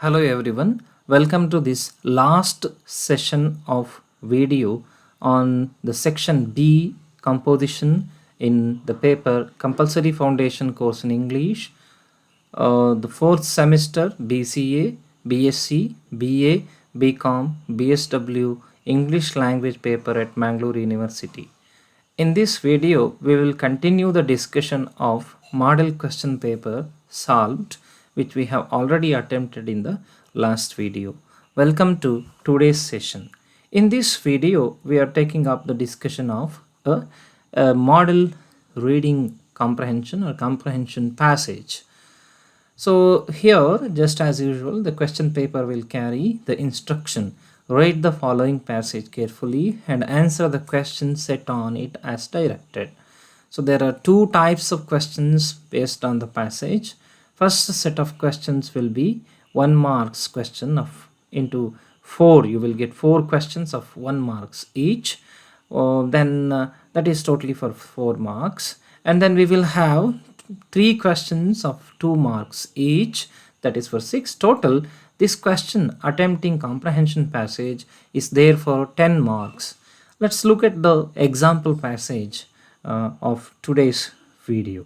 Hello everyone, welcome to this last session of video on the section B composition in the paper Compulsory Foundation Course in English, the fourth semester BCA, BSc, BA, BCom, BSW English Language paper at Mangalore University. In this video, we will continue the discussion of model question paper solved, which we have already attempted in the last video. Welcome to today's session. In this video, we are taking up the discussion of a model reading comprehension or comprehension passage. So here, just as usual, the question paper will carry the instruction. Read the following passage carefully and answer the questions set on it as directed. So there are two types of questions based on the passage. First set of questions will be 1 marks question of into 4. You will get 4 questions of 1 marks each. Then that is totally for 4 marks. And then we will have 3 questions of 2 marks each, that is for 6 total. This question attempting comprehension passage is there for 10 marks. Let's look at the example passage of today's video.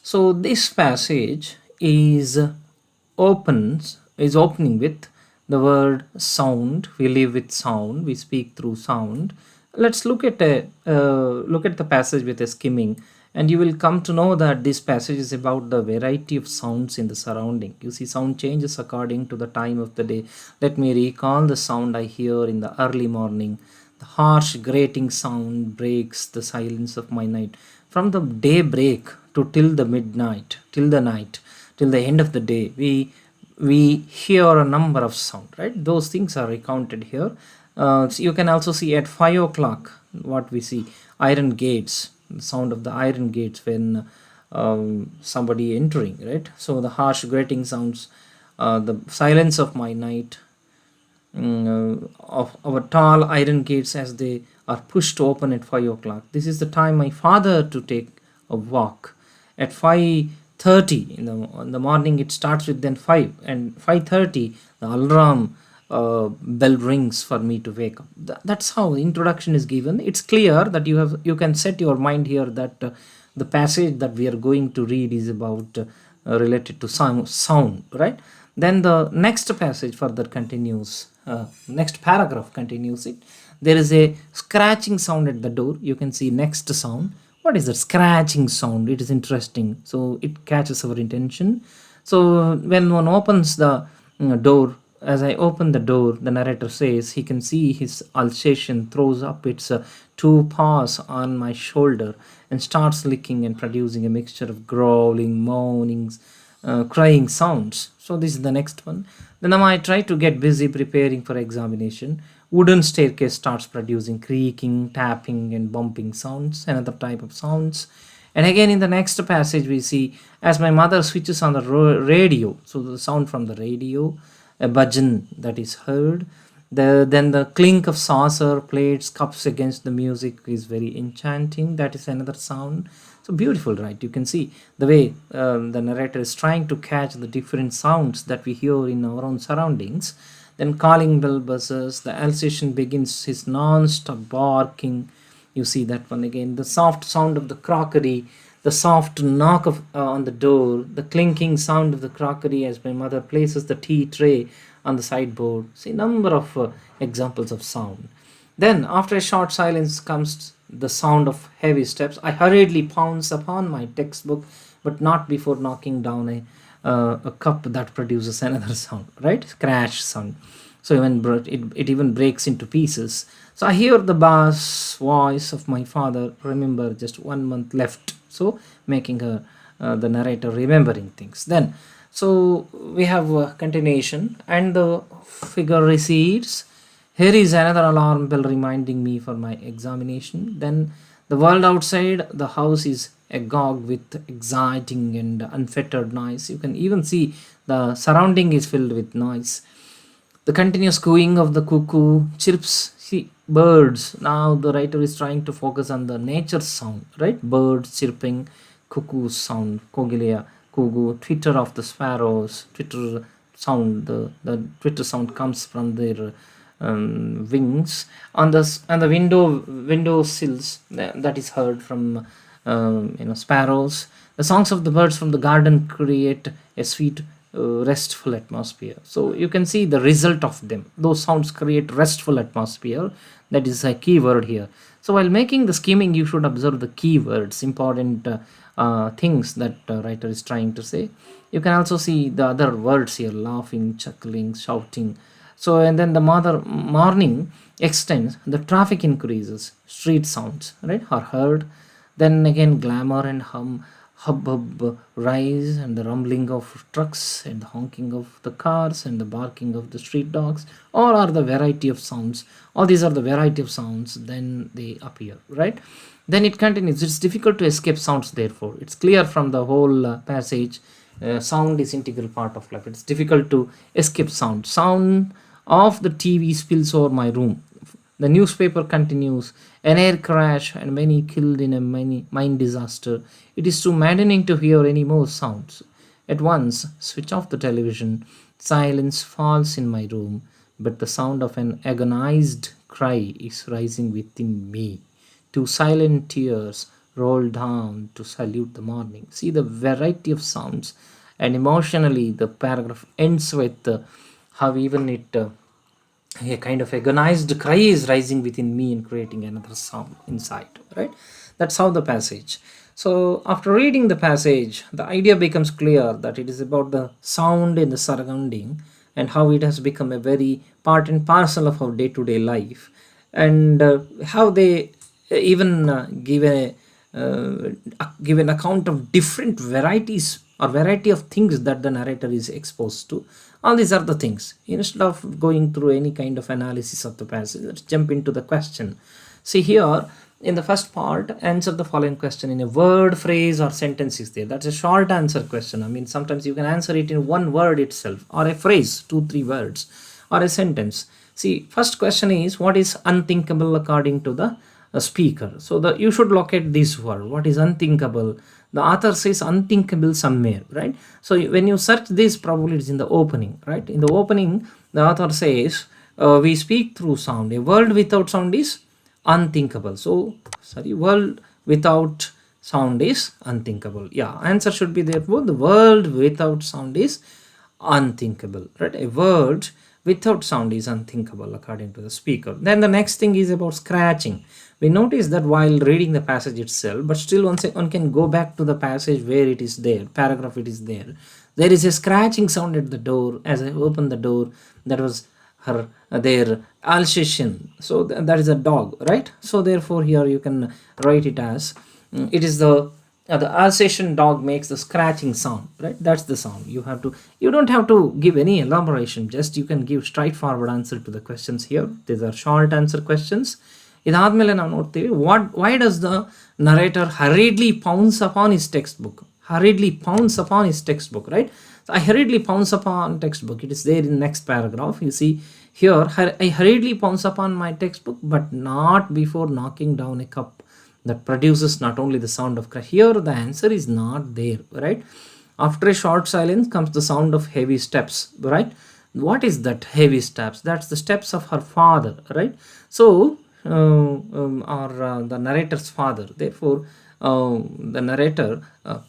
So this passage is opening with the word sound. We live with sound, we speak through sound. Let's look at the passage with a skimming, and you will come to know that this passage is about the variety of sounds in the surrounding. You see, sound changes according to the time of the day. Let me recall the sound I hear in the early morning. The harsh grating sound breaks the silence of my night. From the daybreak to till the midnight, till the end of the day, we hear a number of sound, right? Those things are recounted here. So you can also see at 5 o'clock what we see: iron gates, the sound of the iron gates when somebody entering, right? So the harsh grating sounds, the silence of my night, of our tall iron gates as they are pushed open at 5 o'clock. This is the time my father to take a walk. At 5:30 in the morning it starts with, then 5 and 5:30 the alarm bell rings for me to wake up. That's how the introduction is given. It's clear that you can set your mind here that the passage that we are going to read is about related to sound, right? Then the next passage further continues, next paragraph continues it. There is a scratching sound at the door. You can see next sound. What is that scratching sound? It is interesting, so it catches our attention. So when one opens the door, as I open the door, the narrator says he can see his Alsatian throws up its 2 paws on my shoulder and starts licking and producing a mixture of growling, moanings, crying sounds. So this is the next one. Then I try to get busy preparing for examination. Wooden staircase starts producing creaking, tapping and bumping sounds, another type of sounds. And again in the next passage we see, as my mother switches on the radio, so the sound from the radio, a bhajan that is heard. Then the clink of saucer, plates, cups against the music is very enchanting. That is another sound. So beautiful, right? You can see the way the narrator is trying to catch the different sounds that we hear in our own surroundings. Then calling bell buzzes. The Alsatian begins his non-stop barking. You see that one again. The soft sound of the crockery, the soft knock on the door, the clinking sound of the crockery as my mother places the tea tray on the sideboard. See, number of examples of sound. Then after a short silence comes the sound of heavy steps. I hurriedly pounce upon my textbook, but not before knocking down a cup that produces another sound, right? Crash sound. So it even breaks into pieces. So I hear the bass voice of my father. Remember, just 1 month left. So making her the narrator remembering things. Then so we have a continuation, and the figure recedes. Here is another alarm bell reminding me for my examination. Then the world outside the house is agog with exciting and unfettered noise. You can even see the surrounding is filled with noise. The continuous cooing of the cuckoo, chirps, see, birds. Now the writer is trying to focus on the nature sound, right? Birds chirping, cuckoo sound, cuckoo, twitter of the sparrows, twitter sound, the twitter sound comes from their wings on the window sills, that is heard from sparrows. The songs of the birds from the garden create a sweet restful atmosphere. So you can see the result of them. Those sounds create restful atmosphere. That is a key word here. So while making the skimming, you should observe the keywords, important things that writer is trying to say. You can also see the other words here: laughing, chuckling, shouting. So and then the morning extends, the traffic increases, street sounds, right, are heard. Then again, glamour and hubbub rise, and the rumbling of trucks and the honking of the cars and the barking of the street dogs. All are the variety of sounds. All these are the variety of sounds. Then they appear, right? Then it continues. It's difficult to escape sounds. Therefore, it's clear from the whole passage. Sound is integral part of life. It's difficult to escape sound. Sound of the TV spills over my room. The newspaper continues. An air crash and many killed in a mine disaster. It is too maddening to hear any more sounds. At once, switch off the television. Silence falls in my room, but the sound of an agonized cry is rising within me. Two silent tears roll down to salute the morning. See the variety of sounds, and emotionally, the paragraph ends with how even a kind of agonized cry is rising within me and creating another sound inside, right? That's how the passage. So after reading the passage, the idea becomes clear that it is about the sound in the surrounding and how it has become a very part and parcel of our day-to-day life, and how they even give an account of different varieties or variety of things that the narrator is exposed to. All these are the things. Instead of going through any kind of analysis of the passage, let's jump into the question. See here, in the first part, answer the following question in a word, phrase, or sentence is there. That's a short answer question. I mean, sometimes you can answer it in one word itself, or a phrase, 2 3 words, or a sentence. See, first question is, what is unthinkable according to the speaker? So you should locate this word. What is unthinkable? The author says unthinkable somewhere, right? So when you search this, probably it's in the opening, right? In the opening, the author says, we speak through sound. A world without sound is unthinkable. So, sorry, world without sound is unthinkable. Yeah, answer should be therefore the world without sound is unthinkable, right? A word without sound is unthinkable according to the speaker. Then the next thing is about scratching. We notice that while reading the passage itself, but still one can go back to the passage where it is there, paragraph it is there. There is a scratching sound at the door. As I opened the door, that was her their Alsatian. So that is a dog, right? So therefore here you can write it as it is the Alsatian dog makes the scratching sound, right? That's the sound. You don't have to give any elaboration, just you can give straightforward answer to the questions here. These are short answer questions. ಇದಾದ್ಮೇಲೆ ನಾವು ನೋಡ್ತೀವಿ, why does the narrator hurriedly pounce upon his textbook? Right? So I hurriedly pounce upon textbook. It is there in next paragraph. You see here, I hurriedly pounce upon my textbook, but not before knocking down a cup that produces not only the sound of cry. Here the answer is not there, right? After a short silence comes the sound of heavy steps, right? What is that heavy steps? That's the steps of her father, right? So the narrator's father. Therefore, the narrator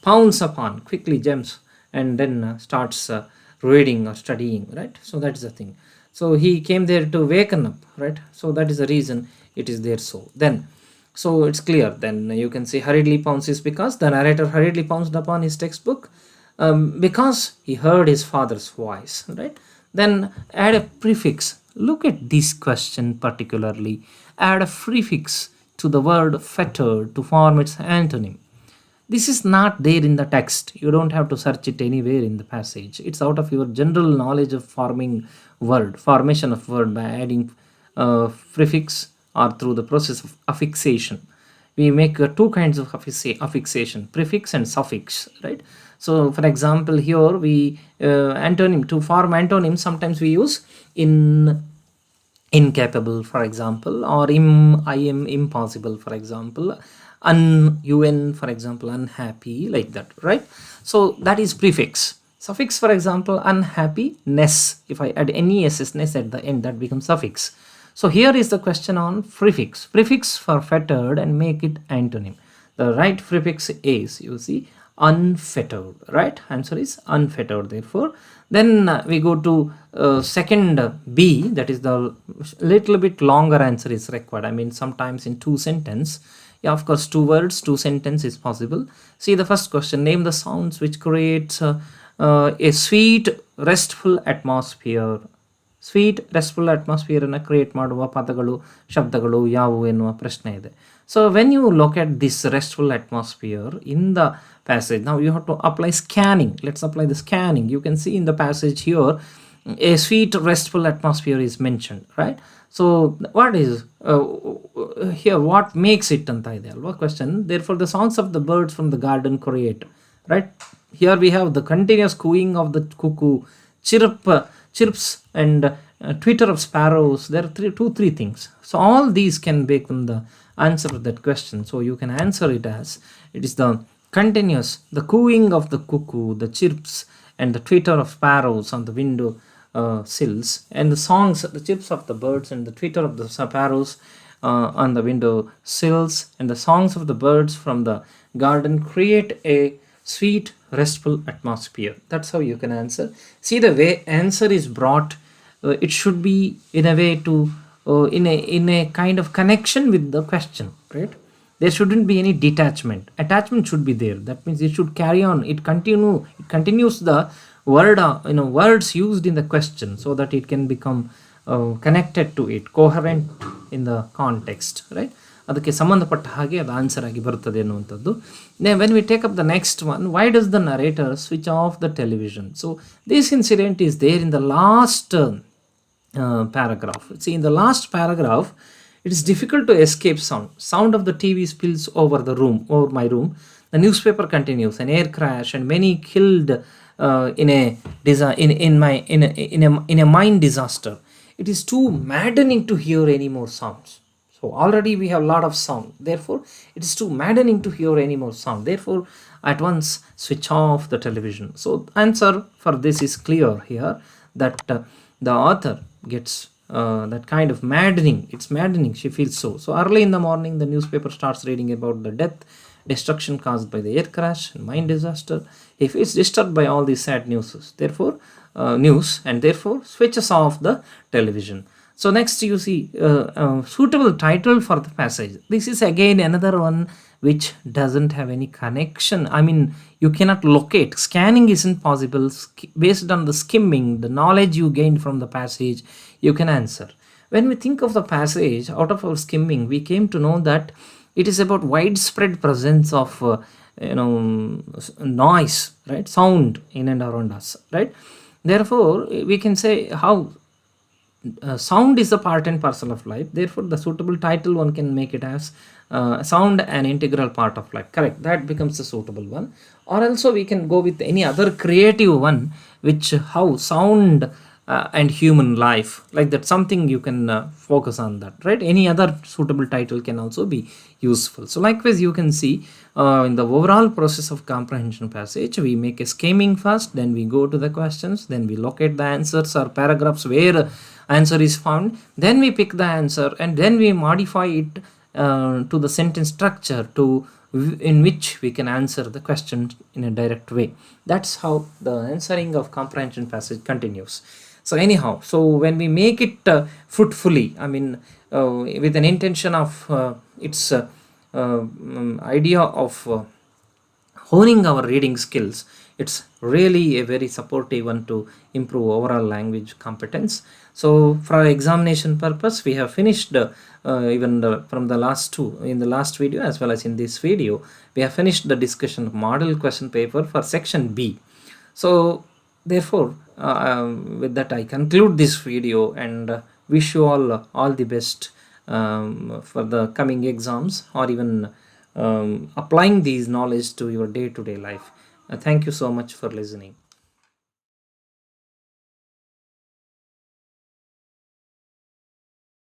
pounds upon, quickly jumps, and then starts reading or studying, right? So that's the thing. So he came there to waken up, right? So that is the reason it is there. So it's clear. Then you can say hurriedly pounces because the narrator hurriedly pounced upon his textbook because he heard his father's voice, right? Then add a prefix. Look at this question particularly. Add a prefix to the word fetter to form its antonym. This is not there in the text. You don't have to search it anywhere in the passage. It's out of your general knowledge of formation of word by adding prefix or through the process of affixation. We make two kinds of affixation, prefix and suffix, right? So for example, here we antonym, to form antonym, sometimes we use incapable, for example, or I am impossible, for example. un, for example, unhappy, like that, right? So that is prefix. Suffix, for example, unhappiness. If I add any ness at the end, that becomes suffix. So here is the question on prefix. Prefix for fettered and make it antonym. The right prefix is, you see, unfettered, right? Answer is unfettered. Therefore, then we go to second B, that is the little bit longer answer is required. I mean, sometimes in two sentence. Yeah, of course, two words, two sentence is possible. See the first question, name the sounds which creates a sweet, restful atmosphere. Sweet restful ಅಟ್ಮಾಸ್ಫಿಯರನ್ನು create ಮಾಡುವ ಪದಗಳು ಶಬ್ದಗಳು ಯಾವುವು ಎನ್ನುವ ಪ್ರಶ್ನೆ ಇದೆ. So when you look at this restful atmosphere in the passage, now you have to apply scanning. Let's apply the scanning. You can see in the passage here a sweet restful atmosphere is mentioned, right? So what is here, what makes it anta ide alva question. Therefore the songs of the birds from the garden create, right? Here we have the continuous cooing of the cuckoo, chirps and twitter of sparrows. There are three things. So all these can become the answer to that question. So you can answer it as it is the continuous, the cooing of the cuckoo, the chirps and the twitter of sparrows on the window sills, and the songs, the chirps of the birds and the twitter of the sparrows on the window sills, and the songs of the birds from the garden create a sweet restful atmosphere. That's how you can answer. See the way answer is brought, it should be in a way to in a kind of connection with the question, right? There shouldn't be any detachment. Attachment should be there. That means it should carry on, it continues the word, words used in the question, so that it can become connected to it, coherent in the context, right? ಅದಕ್ಕೆ ಸಂಬಂಧಪಟ್ಟ ಹಾಗೆ ಅದು answer ಆಗಿ ಬರುತ್ತದೆ ಅನ್ನುವಂಥದ್ದು. When we take up the next one, why does the narrator switch off the television? So this incident is there in the last paragraph. See, in the last paragraph, it is difficult to escape sound. Sound of the TV spills over my room. The newspaper continues. An air crash and many killed in a mine disaster. It is too maddening to hear any more sounds. So already we have a lot of sound. Therefore, it is too maddening to hear any more sound. Therefore, at once switch off the television. So answer for this is clear here, that the author gets that kind of maddening. It's maddening. She feels so. So early in the morning, the newspaper starts reading about the destruction caused by the air crash and mine disaster. He feels disturbed by all these sad news, and therefore switches off the television. So next you see suitable title for the passage. This is again another one which doesn't have any connection. I mean, you cannot locate. Scanning isn't possible. Based on the skimming, the knowledge you gained from the passage, you can answer. When we think of the passage, out of our skimming, we came to know that it is about widespread presence of noise, right? Sound in and around us, right? Therefore, we can say how sound is a part and parcel of life. Therefore, the suitable title one can make it as sound an integral part of life. Correct. That becomes the suitable one. Or also we can go with any other creative one, which how sound and human life, like that, something you can focus on that, right? Any other suitable title can also be useful. So likewise, you can see in the overall process of comprehension passage, we make a skimming first, then we go to the questions, then we locate the answers or paragraphs where answer is found, then we pick the answer, and then we modify it to the sentence structure in which we can answer the question in a direct way. That's how the answering of comprehension passage continues. So anyhow, so when we make it fruitfully, I mean with an intention of its idea of honing our reading skills, it's really a very supportive one to improve overall language competence. So for examination purpose, we have finished from the last two, in the last video as well as in this video, we have finished the discussion of model question paper for section B. So therefore, with that I conclude this video and wish you all the best for the coming exams, or even applying these knowledge to your day-to-day life. Thank you so much for listening.